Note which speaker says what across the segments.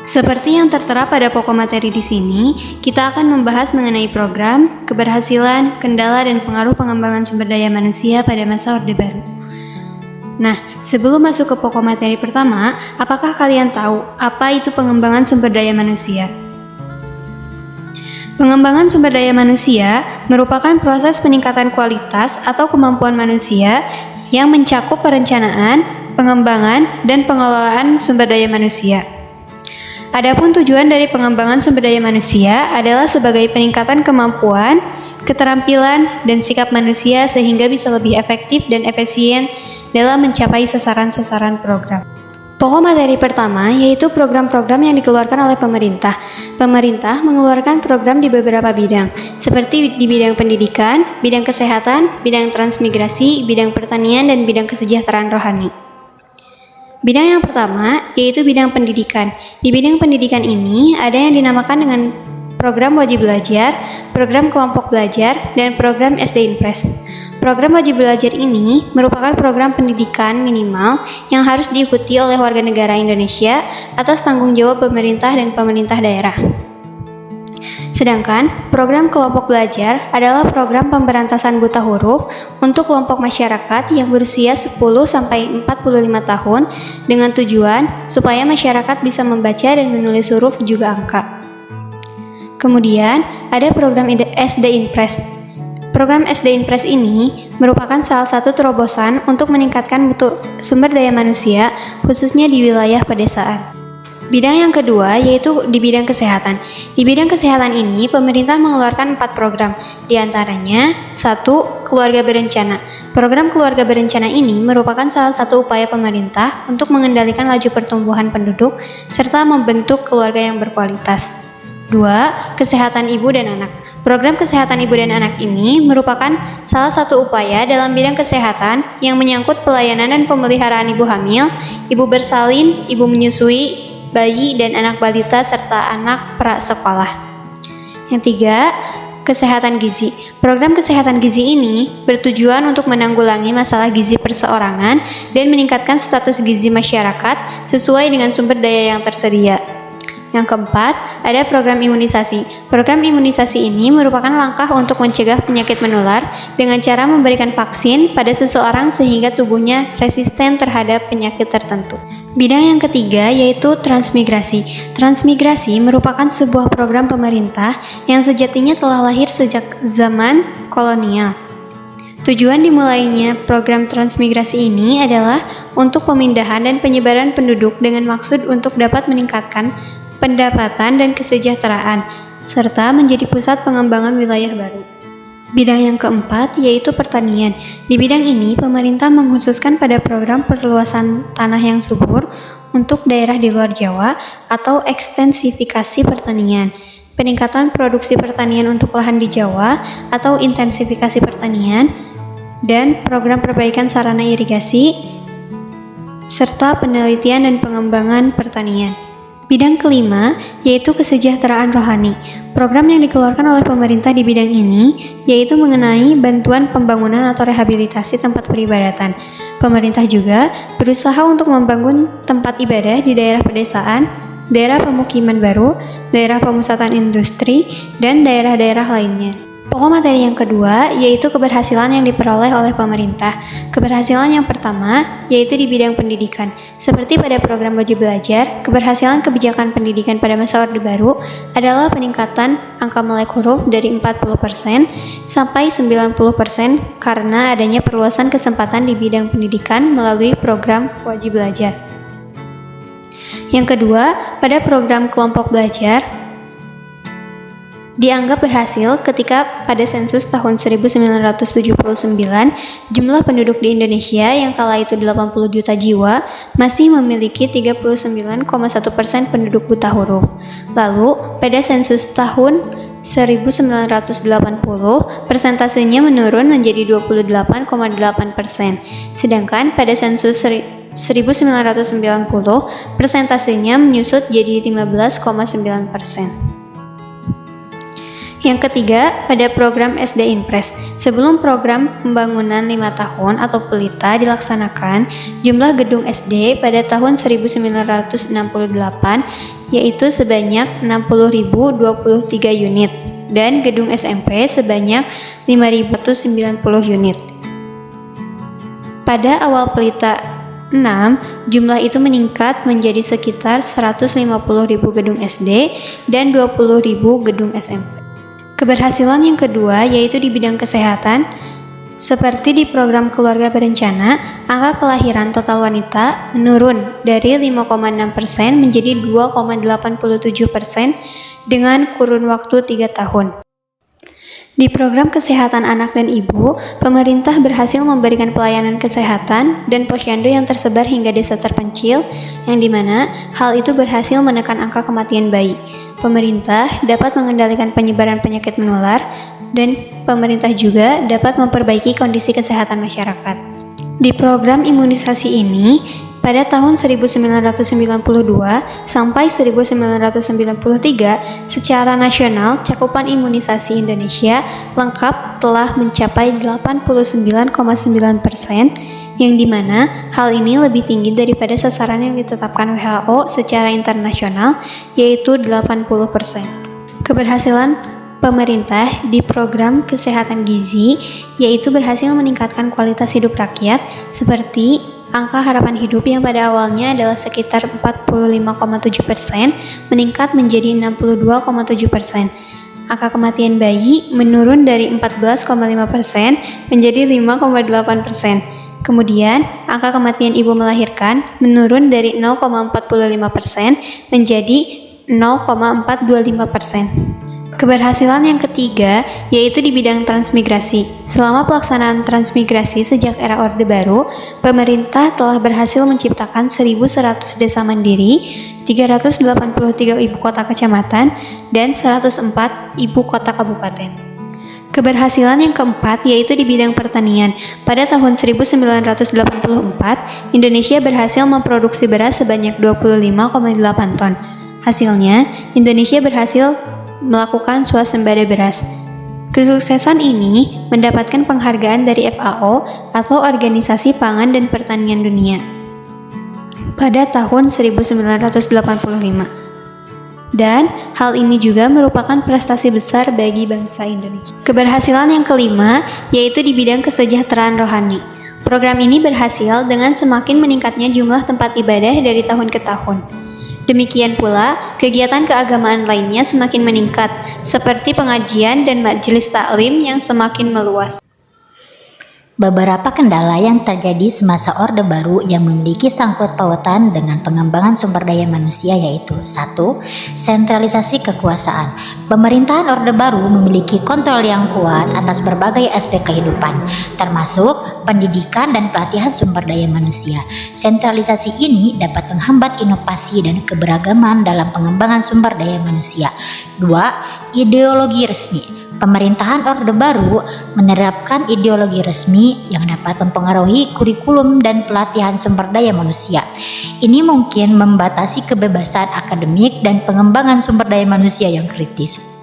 Speaker 1: Seperti yang tertera pada pokok materi di sini, kita akan membahas mengenai program, keberhasilan, kendala, dan pengaruh pengembangan sumber daya manusia pada masa Orde Baru. Nah, sebelum masuk ke pokok materi pertama, apakah kalian tahu apa itu pengembangan sumber daya manusia? Pengembangan sumber daya manusia merupakan proses peningkatan kualitas atau kemampuan manusia yang mencakup perencanaan, pengembangan, dan pengelolaan sumber daya manusia. Adapun tujuan dari pengembangan sumber daya manusia adalah sebagai peningkatan kemampuan, keterampilan, dan sikap manusia sehingga bisa lebih efektif dan efisien dalam mencapai sasaran-sasaran program. Pokok materi pertama yaitu program-program yang dikeluarkan oleh pemerintah. Pemerintah mengeluarkan program di beberapa bidang, seperti di bidang pendidikan, bidang kesehatan, bidang transmigrasi, bidang pertanian, dan bidang kesejahteraan rohani. Bidang yang pertama yaitu bidang pendidikan. Di bidang pendidikan ini ada yang dinamakan dengan program wajib belajar, program kelompok belajar, dan program SD Impres. Program wajib belajar ini merupakan program pendidikan minimal yang harus diikuti oleh warga negara Indonesia atas tanggung jawab pemerintah dan pemerintah daerah. Sedangkan program kelompok belajar adalah program pemberantasan buta huruf untuk kelompok masyarakat yang berusia 10-45 tahun dengan tujuan supaya masyarakat bisa membaca dan menulis huruf juga angka. Kemudian ada program SD Impres. Program SD Impres ini merupakan salah satu terobosan untuk meningkatkan mutu sumber daya manusia khususnya di wilayah pedesaan. Bidang yang kedua yaitu di bidang kesehatan. Di bidang kesehatan ini, pemerintah mengeluarkan 4 program. Di antaranya, 1. Keluarga berencana. Program keluarga berencana ini merupakan salah satu upaya pemerintah untuk mengendalikan laju pertumbuhan penduduk serta membentuk keluarga yang berkualitas. 2. Kesehatan ibu dan anak. Program kesehatan ibu dan anak ini merupakan salah satu upaya dalam bidang kesehatan yang menyangkut pelayanan dan pemeliharaan ibu hamil, ibu bersalin, ibu menyusui, bayi dan anak balita serta anak prasekolah. Yang 3, kesehatan gizi. Program kesehatan gizi ini bertujuan untuk menanggulangi masalah gizi perseorangan dan meningkatkan status gizi masyarakat sesuai dengan sumber daya yang tersedia. Yang keempat, ada program imunisasi. Program imunisasi ini merupakan langkah untuk mencegah penyakit menular dengan cara memberikan vaksin pada seseorang sehingga tubuhnya resisten terhadap penyakit tertentu. Bidang yang ketiga yaitu transmigrasi. Transmigrasi merupakan sebuah program pemerintah yang sejatinya telah lahir sejak zaman kolonial. Tujuan dimulainya program transmigrasi ini adalah untuk pemindahan dan penyebaran penduduk dengan maksud untuk dapat meningkatkan pendapatan dan kesejahteraan, serta menjadi pusat pengembangan wilayah baru. Bidang yang keempat yaitu pertanian. Di bidang ini, pemerintah mengkhususkan pada program perluasan tanah yang subur untuk daerah di luar Jawa atau ekstensifikasi pertanian, peningkatan produksi pertanian untuk lahan di Jawa atau intensifikasi pertanian, dan program perbaikan sarana irigasi, serta penelitian dan pengembangan pertanian. Bidang kelima yaitu kesejahteraan rohani. Program yang dikeluarkan oleh pemerintah di bidang ini yaitu mengenai bantuan pembangunan atau rehabilitasi tempat peribadatan. Pemerintah juga berusaha untuk membangun tempat ibadah di daerah pedesaan, daerah pemukiman baru, daerah pemusatan industri, dan daerah-daerah lainnya. Pokok materi yang kedua yaitu keberhasilan yang diperoleh oleh pemerintah. Keberhasilan yang pertama yaitu di bidang pendidikan. Seperti pada program wajib belajar, keberhasilan kebijakan pendidikan pada masa Orde Baru adalah peningkatan angka melek huruf dari 40% sampai 90% karena adanya perluasan kesempatan di bidang pendidikan melalui program wajib belajar. Yang kedua, pada program kelompok belajar dianggap berhasil ketika pada sensus tahun 1979 jumlah penduduk di Indonesia yang kala itu 80 juta jiwa masih memiliki 39,1% penduduk buta huruf. Lalu pada sensus tahun 1980 persentasenya menurun menjadi 28,8%. Sedangkan pada sensus 1990 persentasenya menyusut jadi 15,9%. Yang ketiga, pada program SD Impres. Sebelum program pembangunan 5 tahun atau PELITA dilaksanakan, jumlah gedung SD pada tahun 1968 yaitu sebanyak 60.023 unit, dan gedung SMP sebanyak 5.190 unit. Pada awal pelita 6, jumlah itu meningkat menjadi sekitar 150.000 gedung SD dan 20.000 gedung SMP. Keberhasilan yang kedua yaitu di bidang kesehatan. Seperti di program keluarga berencana, angka kelahiran total wanita menurun dari 5,6% menjadi 2,87% dengan kurun waktu 3 tahun. Di program kesehatan anak dan ibu, pemerintah berhasil memberikan pelayanan kesehatan dan posyandu yang tersebar hingga desa terpencil, yang dimana hal itu berhasil menekan angka kematian bayi. Pemerintah dapat mengendalikan penyebaran penyakit menular, dan pemerintah juga dapat memperbaiki kondisi kesehatan masyarakat. Di program imunisasi ini, pada tahun 1992 sampai 1993, secara nasional cakupan imunisasi Indonesia lengkap telah mencapai 89,9%, yang dimana hal ini lebih tinggi daripada sasaran yang ditetapkan WHO secara internasional, yaitu 80%. Keberhasilan pemerintah di program kesehatan gizi yaitu berhasil meningkatkan kualitas hidup rakyat, seperti angka harapan hidup yang pada awalnya adalah sekitar 45,7% meningkat menjadi 62,7%. Angka kematian bayi menurun dari 14,5% menjadi 5,8%. Kemudian, angka kematian ibu melahirkan menurun dari 0,45% menjadi 0,425%. Keberhasilan yang ketiga yaitu di bidang transmigrasi. Selama pelaksanaan transmigrasi sejak era Orde Baru, pemerintah telah berhasil menciptakan 1.100 desa mandiri, 383 ibu kota kecamatan, dan 104 ibu kota kabupaten. Keberhasilan yang keempat yaitu di bidang pertanian. Pada tahun 1984, Indonesia berhasil memproduksi beras sebanyak 25,8 ton. Hasilnya, Indonesia berhasil melakukan swasembada beras. Kesuksesan ini mendapatkan penghargaan dari FAO atau Organisasi Pangan dan Pertanian Dunia pada tahun 1985. Dan hal ini juga merupakan prestasi besar bagi bangsa Indonesia. Keberhasilan yang kelima yaitu di bidang kesejahteraan rohani. Program ini berhasil dengan semakin meningkatnya jumlah tempat ibadah dari tahun ke tahun. Demikian pula, kegiatan keagamaan lainnya semakin meningkat, seperti pengajian dan majelis taklim yang semakin meluas.
Speaker 2: Beberapa kendala yang terjadi semasa Orde Baru yang memiliki sangkut pautan dengan pengembangan sumber daya manusia yaitu 1. Sentralisasi kekuasaan. Pemerintahan Orde Baru memiliki kontrol yang kuat atas berbagai aspek kehidupan, termasuk pendidikan dan pelatihan sumber daya manusia. Sentralisasi ini dapat menghambat inovasi dan keberagaman dalam pengembangan sumber daya manusia. 2. Ideologi resmi. Pemerintahan Orde Baru menerapkan ideologi resmi yang dapat mempengaruhi kurikulum dan pelatihan sumber daya manusia. Ini mungkin membatasi kebebasan akademik dan pengembangan sumber daya manusia yang kritis.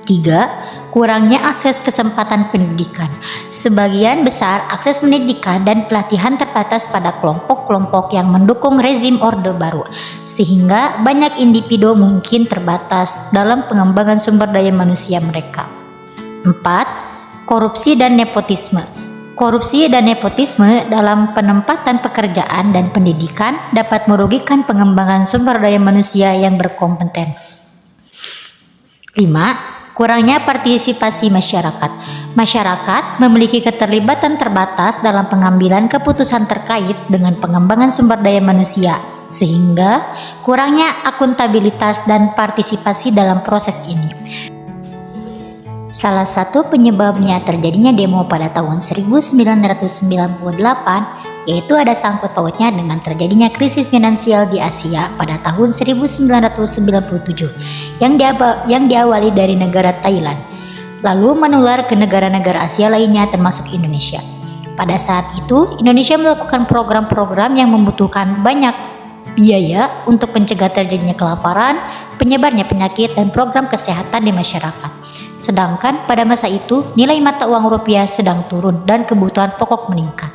Speaker 2: 3. Kurangnya akses kesempatan pendidikan. Sebagian besar akses pendidikan dan pelatihan terbatas pada kelompok-kelompok yang mendukung rezim Orde Baru, sehingga banyak individu mungkin terbatas dalam pengembangan sumber daya manusia mereka. 4. Korupsi dan nepotisme. Korupsi dan nepotisme dalam penempatan pekerjaan dan pendidikan dapat merugikan pengembangan sumber daya manusia yang berkompeten. 5. Kurangnya partisipasi masyarakat. Masyarakat memiliki keterlibatan terbatas dalam pengambilan keputusan terkait dengan pengembangan sumber daya manusia, sehingga kurangnya akuntabilitas dan partisipasi dalam proses ini. Salah satu penyebabnya terjadinya demo pada tahun 1998 yaitu ada sangkut pautnya dengan terjadinya krisis finansial di Asia pada tahun 1997 yang diawali dari negara Thailand, lalu menular ke negara-negara Asia lainnya termasuk Indonesia. Pada saat itu, Indonesia melakukan program-program yang membutuhkan banyak biaya untuk mencegah terjadinya kelaparan, penyebarnya penyakit, dan program kesehatan di masyarakat. Sedangkan pada masa itu, nilai mata uang rupiah sedang turun dan kebutuhan pokok meningkat.